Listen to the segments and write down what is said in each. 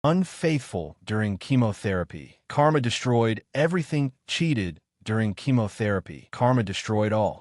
Unfaithful during chemotherapy. Karma destroyed everything. Cheated during chemotherapy. Karma destroyed all.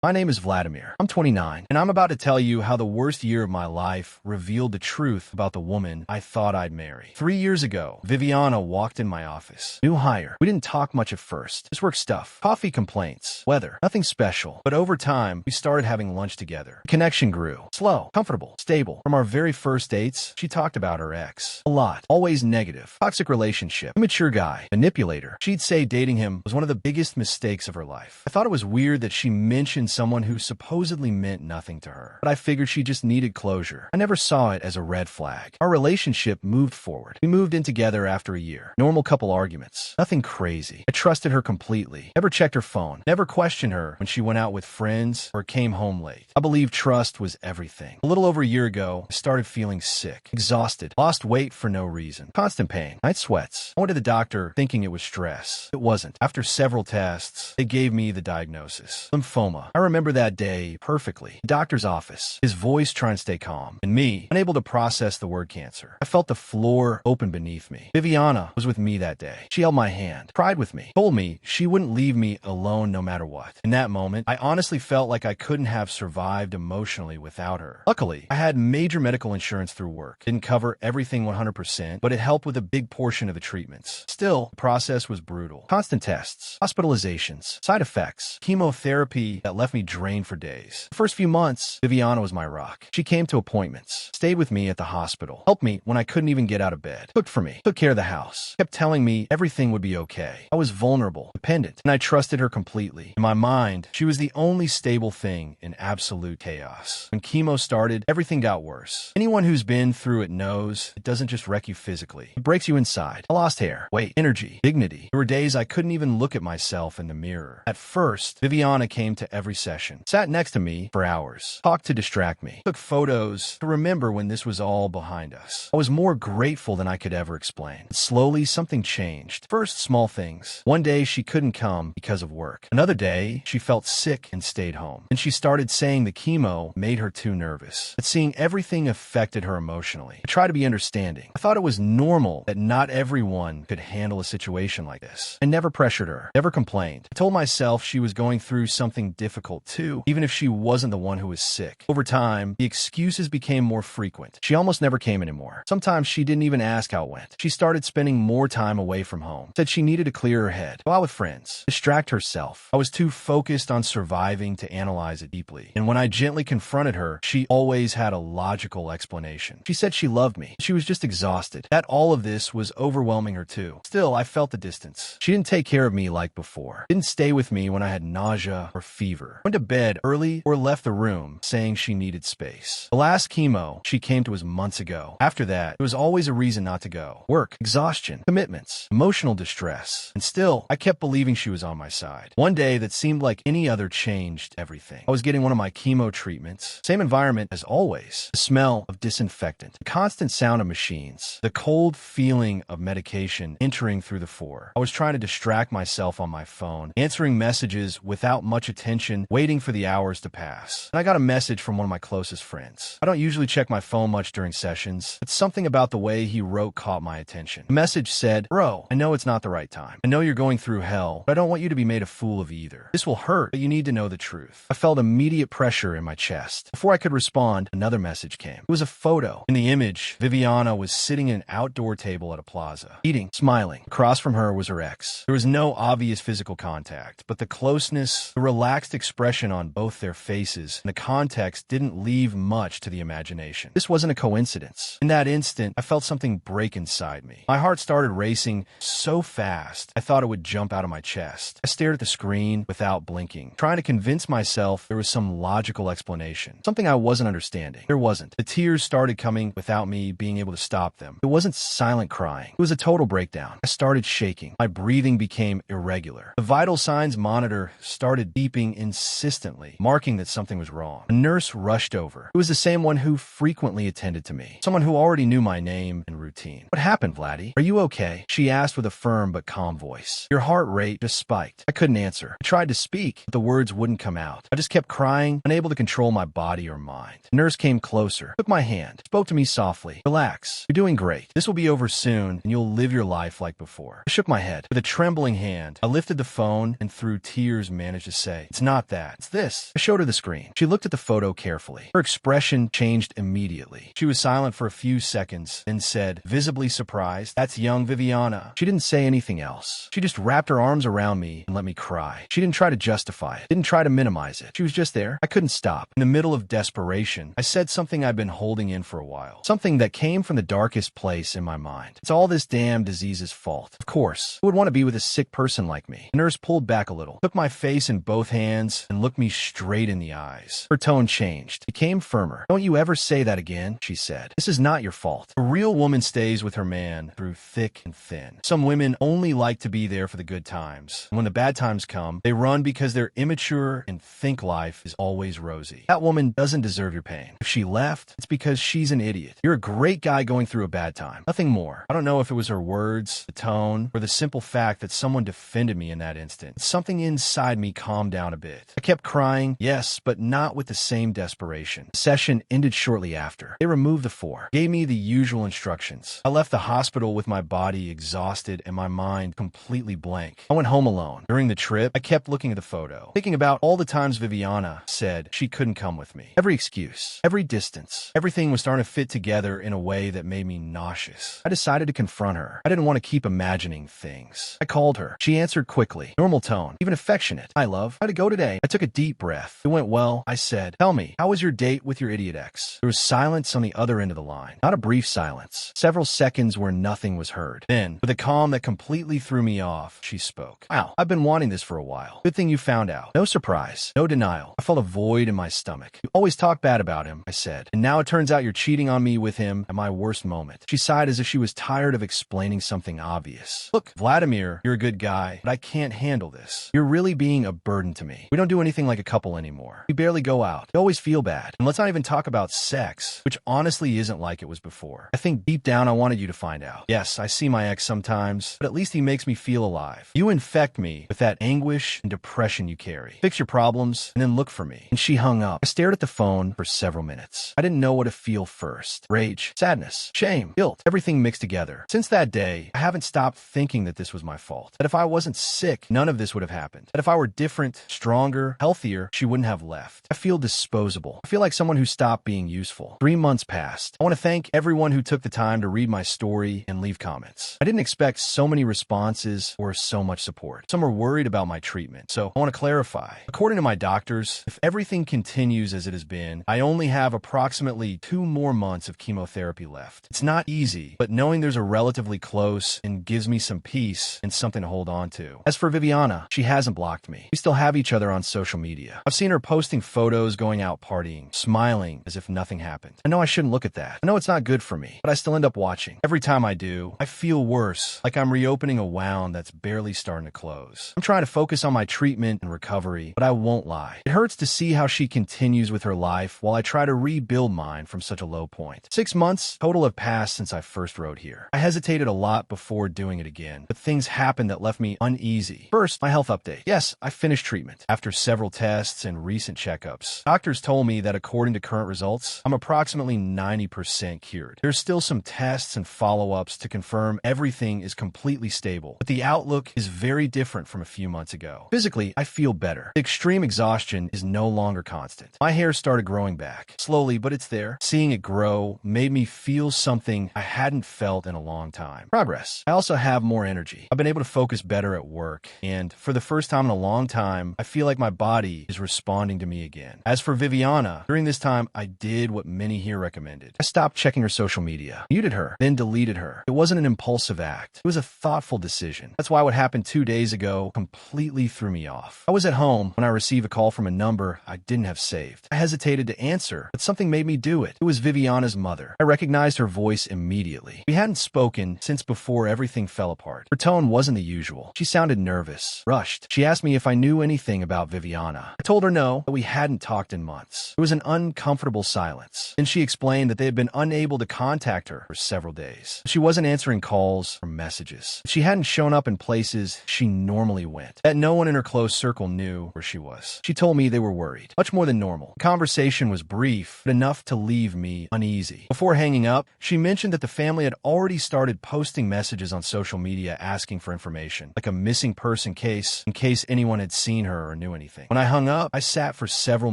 My name is Vladimir. I'm 29, and I'm about to tell you how the worst year of my life revealed the truth about the woman I thought I'd marry. 3 years ago, Viviana walked in my office. New hire. We didn't talk much at first. Just work stuff. Coffee complaints. Weather. Nothing special. But over time, we started having lunch together. The connection grew. Slow. Comfortable. Stable. From our very first dates, she talked about her ex. A lot. Always negative. Toxic relationship. Immature guy. Manipulator. She'd say dating him was one of the biggest mistakes of her life. I thought it was weird that she mentioned someone who supposedly meant nothing to her, but I figured she just needed closure. I never saw it as a red flag. Our relationship moved forward. We moved in together after a year. Normal couple arguments. Nothing crazy. I trusted her completely. Never checked her phone. Never questioned her when she went out with friends or came home late. I believed trust was everything. A little over a year ago, I started feeling sick, exhausted, lost weight for no reason, constant pain, night sweats. I went to the doctor thinking it was stress. It wasn't. After several tests, they gave me the diagnosis. Lymphoma. I remember that day perfectly. The doctor's office, his voice trying to stay calm, and me, unable to process the word cancer. I felt the floor open beneath me. Viviana was with me that day. She held my hand, cried with me, told me she wouldn't leave me alone no matter what. In that moment, I honestly felt like I couldn't have survived emotionally without her. Luckily, I had major medical insurance through work. Didn't cover everything 100%, but it helped with a big portion of the treatments. Still, the process was brutal. Constant tests, hospitalizations, side effects, chemotherapy that left me drained for days. The first few months, Viviana was my rock. She came to appointments, stayed with me at the hospital, helped me when I couldn't even get out of bed, cooked for me, took care of the house, kept telling me everything would be okay. I was vulnerable, dependent, and I trusted her completely. In my mind, she was the only stable thing in absolute chaos. When chemo started, everything got worse. Anyone who's been through it knows it doesn't just wreck you physically. It breaks you inside. I lost hair, weight, energy, dignity. There were days I couldn't even look at myself in the mirror. At first, Viviana came to every session, sat next to me for hours, talked to distract me, took photos to remember when this was all behind us. I was more grateful than I could ever explain. But slowly, something changed. First, small things. One day, she couldn't come because of work. Another day, she felt sick and stayed home. And she started saying the chemo made her too nervous. But seeing everything affected her emotionally. I tried to be understanding. I thought it was normal that not everyone could handle a situation like this. I never pressured her, never complained. I told myself she was going through something difficult too, even if she wasn't the one who was sick. Over time, the excuses became more frequent. She almost never came anymore. Sometimes she didn't even ask how it went. She started spending more time away from home. Said she needed to clear her head, go out with friends, distract herself. I was too focused on surviving to analyze it deeply. And when I gently confronted her, she always had a logical explanation. She said she loved me. She was just exhausted. That all of this was overwhelming her too. Still, I felt the distance. She didn't take care of me like before. Didn't stay with me when I had nausea or fever. Went to bed early or left the room saying she needed space. The last chemo she came to was months ago. After that, there was always a reason not to go. Work, exhaustion, commitments, emotional distress. And still, I kept believing she was on my side. One day that seemed like any other changed everything. I was getting one of my chemo treatments. Same environment as always. The smell of disinfectant, the constant sound of machines, the cold feeling of medication entering through the floor. I was trying to distract myself on my phone, answering messages without much attention, waiting for the hours to pass. And I got a message from one of my closest friends. I don't usually check my phone much during sessions, but something about the way he wrote caught my attention. The message said, "Bro, I know it's not the right time. I know you're going through hell, but I don't want you to be made a fool of either. This will hurt, but you need to know the truth." I felt immediate pressure in my chest. Before I could respond, another message came. It was a photo. In the image, Viviana was sitting at an outdoor table at a plaza, eating, smiling. Across from her was her ex. There was no obvious physical contact, but the closeness, the relaxed expression on both their faces, and the context didn't leave much to the imagination. This wasn't a coincidence. In that instant, I felt something break inside me. My heart started racing so fast, I thought it would jump out of my chest. I stared at the screen without blinking, trying to convince myself there was some logical explanation. Something I wasn't understanding. There wasn't. The tears started coming without me being able to stop them. It wasn't silent crying. It was a total breakdown. I started shaking. My breathing became irregular. The vital signs monitor started beeping inside insistently, marking that something was wrong. A nurse rushed over. It was the same one who frequently attended to me, someone who already knew my name and routine. "What happened, Vladdy? Are you okay?" she asked with a firm but calm voice. Your heart rate just spiked. I couldn't answer. I tried to speak, but the words wouldn't come out. I just kept crying, unable to control my body or mind. The nurse came closer, took my hand, spoke to me softly. "Relax. You're doing great. This will be over soon, and you'll live your life like before." I shook my head. With a trembling hand, I lifted the phone and through tears managed to say, "It's not that. It's this." I showed her the screen. She looked at the photo carefully. Her expression changed immediately. She was silent for a few seconds, then said, visibly surprised, "That's young Viviana." She didn't say anything else. She just wrapped her arms around me and let me cry. She didn't try to justify it, didn't try to minimize it. She was just there. I couldn't stop. In the middle of desperation, I said something I'd been holding in for a while. Something that came from the darkest place in my mind. "It's all this damn disease's fault. Of course. Who would want to be with a sick person like me?" The nurse pulled back a little, took my face in both hands, and looked me straight in the eyes. Her tone changed, became firmer. "Don't you ever say that again," she said. "This is not your fault. A real woman stays with her man through thick and thin. Some women only like to be there for the good times. And when the bad times come, they run because they're immature and think life is always rosy. That woman doesn't deserve your pain. If she left, it's because she's an idiot. You're a great guy going through a bad time. Nothing more." I don't know if it was her words, the tone, or the simple fact that someone defended me in that instant. Something inside me calmed down a bit. I kept crying, yes, but not with the same desperation. The session ended shortly after. They removed the four, gave me the usual instructions. I left the hospital with my body exhausted and my mind completely blank. I went home alone. During the trip, I kept looking at the photo, thinking about all the times Viviana said she couldn't come with me. Every excuse, every distance, everything was starting to fit together in a way that made me nauseous. I decided to confront her. I didn't want to keep imagining things. I called her. She answered quickly, normal tone, even affectionate. "Hi, love. How'd it go today?" I took a deep breath. "It went well," I said. "Tell me, how was your date with your idiot ex?" There was silence on the other end of the line. Not a brief silence. Several seconds where nothing was heard. Then, with a calm that completely threw me off, she spoke. "Wow, I've been wanting this for a while. Good thing you found out." No surprise. No denial. I felt a void in my stomach. "You always talk bad about him," I said. "And now it turns out you're cheating on me with him at my worst moment." She sighed as if she was tired of explaining something obvious. "Look, Vladimir, you're a good guy, but I can't handle this. You're really being a burden to me. We don't do anything like a couple anymore. We barely go out. We always feel bad. And let's not even talk about sex, which honestly isn't like it was before. I think deep down I wanted you to find out. Yes, I see my ex sometimes, but at least he makes me feel alive. You infect me with that anguish and depression you carry. Fix your problems, and then look for me." And she hung up. I stared at the phone for several minutes. I didn't know what to feel first. Rage, sadness, shame, guilt, everything mixed together. Since that day, I haven't stopped thinking that this was my fault. That if I wasn't sick, none of this would have happened. That if I were different, stronger, healthier, she wouldn't have left. I feel disposable. I feel like someone who stopped being useful. 3 months passed. I want to thank everyone who took the time to read my story and leave comments. I didn't expect so many responses or so much support. Some are worried about my treatment, so I want to clarify. According to my doctors, if everything continues as it has been, I only have approximately 2 more months of chemotherapy left. It's not easy, but knowing there's a relatively close and gives me some peace and something to hold on to. As for Viviana, she hasn't blocked me. We still have each other on social media. I've seen her posting photos going out partying, smiling as if nothing happened. I know I shouldn't look at that. I know it's not good for me, but I still end up watching. Every time I do, I feel worse, like I'm reopening a wound that's barely starting to close. I'm trying to focus on my treatment and recovery, but I won't lie. It hurts to see how she continues with her life while I try to rebuild mine from such a low point. 6 months total have passed since I first wrote here. I hesitated a lot before doing it again, but things happened that left me uneasy. First, my health update. Yes, I finished treatment. After several tests and recent checkups, doctors told me that according to current results, I'm approximately 90% cured. There's still some tests and follow-ups to confirm everything is completely stable, but the outlook is very different from a few months ago. Physically, I feel better. The extreme exhaustion is no longer constant. My hair started growing back. Slowly, but it's there. Seeing it grow made me feel something I hadn't felt in a long time. Progress. I also have more energy. I've been able to focus better at work, and for the first time in a long time, I feel like my body is responding to me again. As for Viviana, during this time, I did what many here recommended. I stopped checking her social media, muted her, then deleted her. It wasn't an impulsive act. It was a thoughtful decision. That's why what happened 2 days ago completely threw me off. I was at home when I received a call from a number I didn't have saved. I hesitated to answer, but something made me do it. It was Viviana's mother. I recognized her voice immediately. We hadn't spoken since before everything fell apart. Her tone wasn't the usual. She sounded nervous, rushed. She asked me if I knew anything about Viviana. I told her no, that we hadn't talked in months. It was an uncomfortable silence. Then she explained that they had been unable to contact her for several days. She wasn't answering calls or messages. She hadn't shown up in places she normally went, that no one in her close circle knew where she was. She told me they were worried, much more than normal. The conversation was brief, but enough to leave me uneasy. Before hanging up, she mentioned that the family had already started posting messages on social media asking for information, like a missing person case, in case anyone had seen her or knew anything. When I hung up, I sat for several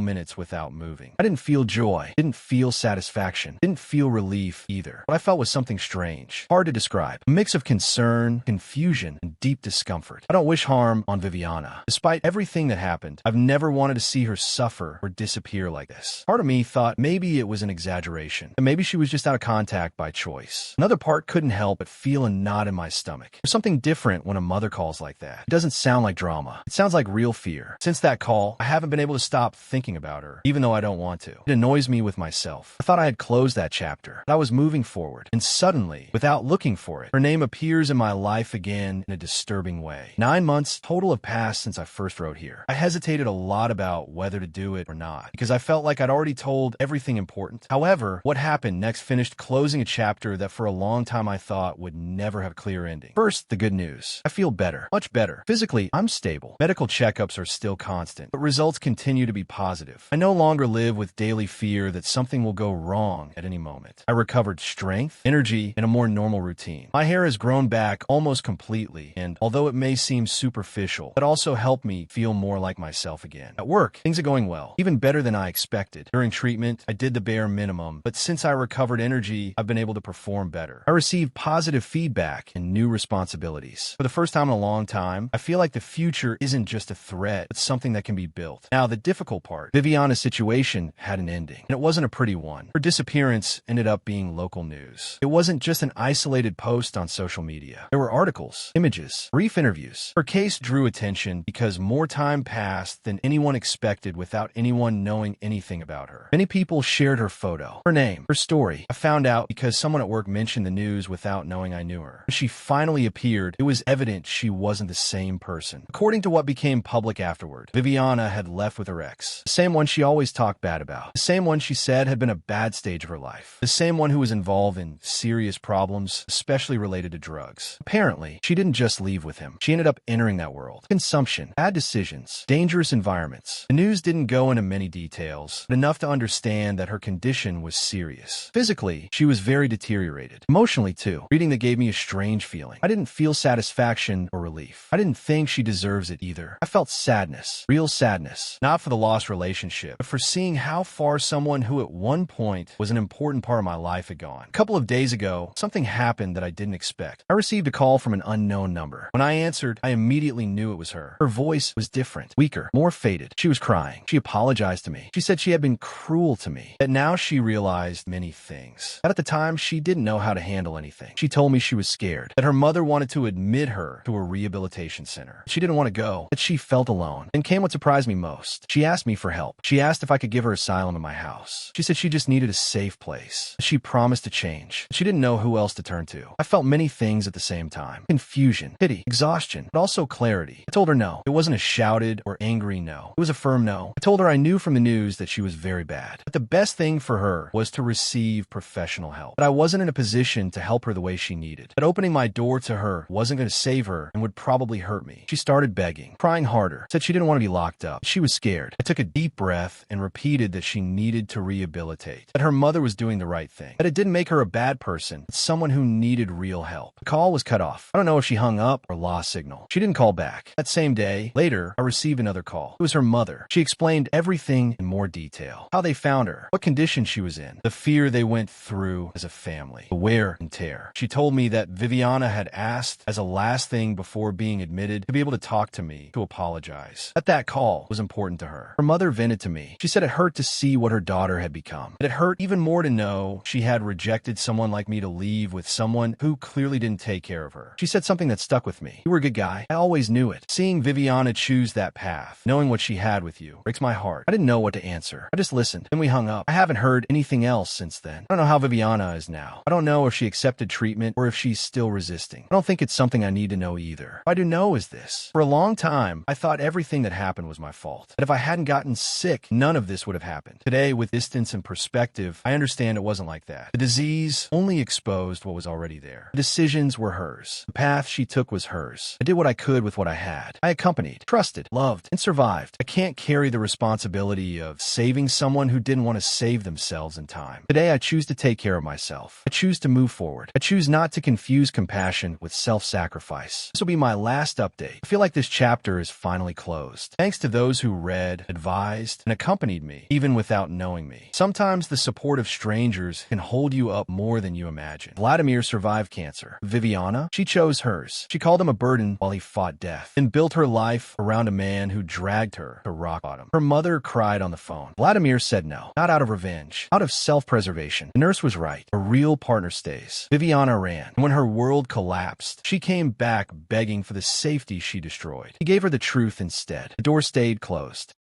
minutes without moving. I didn't feel joy, didn't feel satisfaction, didn't feel relief either. What I felt was something strange, hard to describe. A mix of concern, confusion, and deep discomfort. I don't wish harm on Viviana. Despite everything that happened, I've never wanted to see her suffer or disappear like this. Part of me thought maybe it was an exaggeration, and maybe she was just out of contact by choice. Another part couldn't help but feel a knot in my stomach. There's something different when a mother calls like that. It doesn't sound like drama. It sounds like real fear. Since that call, I haven't been able to stop thinking about her, even though I don't want to. It annoys me with myself. I thought I had closed that chapter, but I was moving forward, and suddenly, without looking for it, her name appears in my life again in a disturbing way. 9 months total have passed since I first wrote here. I hesitated a lot about whether to do it or not, because I felt like I'd already told everything important. However, what happened next finished closing a chapter that for a long time I thought would never have a clear ending. First, the good news. I feel better, much better. Physically, I'm stable. Medical checkups are still constant, but results continue to be positive. I no longer live with daily fear that something will go wrong at any moment. I recovered strength, energy, and a more normal routine. My hair has grown back almost completely, and although it may seem superficial, it also helped me feel more like myself again. At work, things are going well, even better than I expected. During treatment, I did the bare minimum, but since I recovered energy, I've been able to perform better. I received positive feedback and new responsibilities. For the first time in a long time, I feel like the future isn't just a threat, but something that can be built. Now, the difficult part, Viviana's situation had an ending, and it wasn't a pretty one. Her disappearance ended up being local news. It wasn't just an isolated post on social media. There were articles, images, brief interviews. Her case drew attention because more time passed than anyone expected without anyone knowing anything about her. Many people shared her photo, her name, her story. I found out because someone at work mentioned the news without knowing I knew her. When she finally appeared, it was evident she wasn't the same person. According to what became public afterward, Viviana had left with her ex, the same one she always talked bad about, the same one she said had been a bad stage of her life, the same one who was involved in serious problems, especially related to drugs. Apparently, she didn't just leave with him. She ended up entering that world. Consumption, bad decisions, dangerous environments. The news didn't go into many details, but enough to understand that her condition was serious. Physically, she was very deteriorated. Emotionally, too. Reading that gave me a strange feeling. I didn't feel satisfaction or relief. I didn't think she deserves it either. I felt sadness, real sadness, not for the lost relationship, but for seeing how far someone who at one point was an important part of my life had gone. A couple of days ago, something happened that I didn't expect. I received a call from an unknown number. When I answered, I immediately knew it was her. Her voice was different, weaker, more faded. She was crying. She apologized to me. She said she had been cruel to me, that now she realized many things. That at the time, she didn't know how to handle anything. She told me she was scared, that her mother wanted to admit her to a rehabilitation center. She didn't want to go, that she felt alone. Then came what surprised me most. She asked me for help. She asked if I could give her asylum in my house. She said she just needed a safe place. She promised to change. She didn't know who else to turn to. I felt many things at the same time. Confusion, pity, exhaustion, but also clarity. I told her no. It wasn't a shouted or angry no. It was a firm no. I told her I knew from the news that she was very bad, but the best thing for her was to receive professional help. But I wasn't in a position to help her the way she needed. That opening my door to her wasn't going to save her and would probably hurt me. She started begging, crying harder, said she didn't want to be locked up. She was scared. I took a deep breath and repeated that she needed to rehabilitate, that her mother was doing the right thing, that it didn't make her a bad person, but someone who needed real help. The call was cut off. I don't know if she hung up or lost signal. She didn't call back. That same day, later, I received another call. It was her mother. She explained everything in more detail. How they found her, what condition she was in, the fear they went through as a family, the wear and tear. She told me that Viviana had asked as a last thing before being admitted to be able to talk to me, to apologize. That call was important to her. Her mother vented to me. She said it hurt to see what her daughter had become. That it hurt even more to know she had rejected someone like me to leave with someone who clearly didn't take care of her. She said something that stuck with me. You were a good guy. I always knew it. Seeing Viviana choose that path, knowing what she had with you, breaks my heart. I didn't know what to answer. I just listened. Then we hung up. I haven't heard anything else since then. I don't know how Viviana is now. I don't know if she accepted treatment or if she's still resisting. I don't think it's something I need to know either. What I do know is this. For a long time, I thought everything everything that happened was my fault. That if I hadn't gotten sick, none of this would have happened. Today, with distance and perspective, I understand it wasn't like that. The disease only exposed what was already there. The decisions were hers. The path she took was hers. I did what I could with what I had. I accompanied, trusted, loved, and survived. I can't carry the responsibility of saving someone who didn't want to save themselves in time. Today, I choose to take care of myself. I choose to move forward. I choose not to confuse compassion with self-sacrifice. This will be my last update. I feel like this chapter is finally closed. Thanks to those who read, advised, and accompanied me, even without knowing me. Sometimes the support of strangers can hold you up more than you imagine. Vladimir survived cancer. Viviana, she chose hers. She called him a burden while he fought death, and built her life around a man who dragged her to rock bottom. Her mother cried on the phone. Vladimir said no, not out of revenge, out of self-preservation. The nurse was right. A real partner stays. Viviana ran, and when her world collapsed, she came back begging for the safety she destroyed. He gave her the truth instead. The door stayed closed.